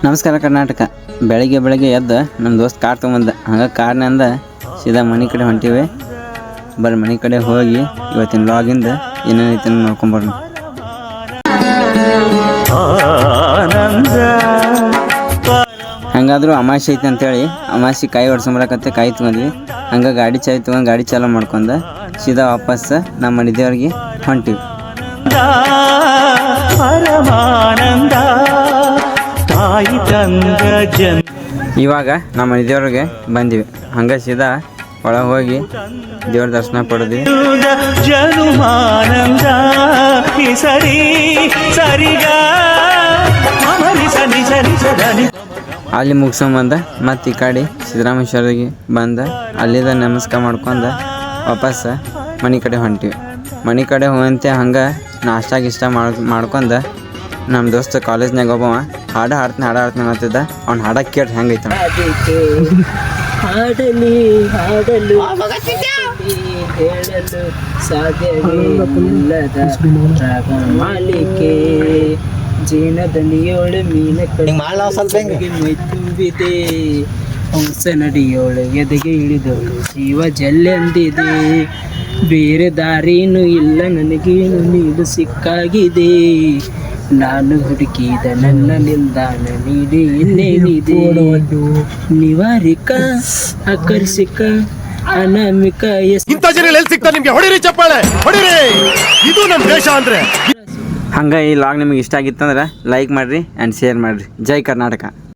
ನಮಸ್ಕಾರ ಕರ್ನಾಟಕ. ಬೆಳಗ್ಗೆ ಎದ್ದು ನಮ್ಮ ದೋಸ್ತ್ ಕಾರ್ ತೊಗೊಂಬಂದ. ಹಂಗೆ ಕಾರ್ನಿಂದ ಸೀದಾ ಮನೆ ಕಡೆ ಹೊಂಟಿವಿ. ಬರ್ರಿ ಮನೆ ಕಡೆ ಹೋಗಿ ಇವತ್ತಿನ ಲಾಗಿಂದ ಏನೇನೈತೆ ನೋಡ್ಕೊಂಬರ್ರಿ. ಹಂಗಾದ್ರೂ ಅಮಾವಾಸ್ಯೆ ಐತೆ ಅಂತೇಳಿ ಅಮಾವಾಸ್ಯೆ ಕಾಯಿ ಹೊಡ್ಸಂಬರಕತ್ತೆ ಕಾಯಿ ತೊಗೊಂಡ್ವಿ. ಹಂಗೆ ಗಾಡಿ ಚಾಯ್ ತೊಗೊಂಡು ಗಾಡಿ ಚಾಲು ಮಾಡ್ಕೊಂಡು ಸೀದಾ ವಾಪಸ್ ನಮ್ಮ ಮನೆ ದೇವ್ರಿಗೆ ಹೊಂಟಿವಿ. ಇವಾಗ ನಮ್ಮ ಮನೆ ದೇವ್ರಿಗೆ ಬಂದಿವಿ. ಹಂಗೆ ಸೀದಾ ಒಳಗೆ ಹೋಗಿ ದೇವ್ರ ದರ್ಶನ ಪಡೆದ್ವಿ. ಅಲ್ಲಿ ಮುಗಿಸ್ಕೊಂಬಂದ ಮತ್ತು ಈ ಕಡೆ ಸಿದ್ದರಾಮೇಶ್ವರಿಗೆ ಬಂದ ಅಲ್ಲಿಂದ ನಮಸ್ಕಾರ ಮಾಡ್ಕೊಂಡು ವಾಪಸ್ ಮನೆ ಕಡೆ ಹೊಂಟಿವಿ. ಮನೆ ಕಡೆ ಹೋಗಂತೆ ಹಂಗೆ ನಾಷ್ಟ ಗಿಷ್ಟ ಮಾಡ್ಕೊಂಡು ನಮ್ಮ ದೋಸ್ತ ಕಾಲೇಜ್ನಾಗ ಒಬ್ಬವ ಹಾಡು ಹಾಡ್ತಾನೆ ಅನ್ನತ್ತಿದ್ದ. ಅವ್ನು ಹಾಡಕ್ಕೆ ಕೇಳಿ ಹೆಂಗೈತೆ ಹಾಡಲಿ ಹಾಡಲು ಹೇಳಲು ಸಾಧ್ಯವಿಲ್ಲದ ರಾಗ ಮಾಲಿಕೆ ಜೀನದನಿಯೋಳು ಮೀನ ಕಡೆಗೆ ಮೈ ತುಂಬಿದೆ ಹಂಸ ನಡಿಯೋಳು ಎದೆಗೆ ಇಳಿದವಳು ಜೀವ ಜಲ್ಲೆಂದಿದೆ ಬೇರೆ ದಾರಿನೂ ಇಲ್ಲ ನನಗೇನು ನೀಡು ಸಿಕ್ಕಾಗಿದೆ ನಾನು ಹುಡುಕಿದ ನನ್ನ ನಿಲ್ದಾಣ ನೀಡಿ ಇನ್ನೇನಿದೆ ನಿವಾರಿಕ ಆಕರ್ಷಿಕ ಅನಾಮಿಕ ಇಂಥ ಜನ ಎಲ್ಲಿ ಸಿಗ್ತಾರೆ ನಿಮ್ಗೆ? ಹೊಡಿರಿ ಚಪ್ಪಾಳೆ ಹೊಡಿರಿ, ಇದು ನಮ್ಮ ದೇಶ ಅಂದ್ರೆ. ಹಂಗೆ ಈ ಲಾಗ್ ನಿಮಗೆ ಇಷ್ಟ ಆಗಿತ್ತಂದ್ರೆ ಲೈಕ್ ಮಾಡಿರಿ ಆ್ಯಂಡ್ ಶೇರ್ ಮಾಡಿರಿ. ಜೈ ಕರ್ನಾಟಕ.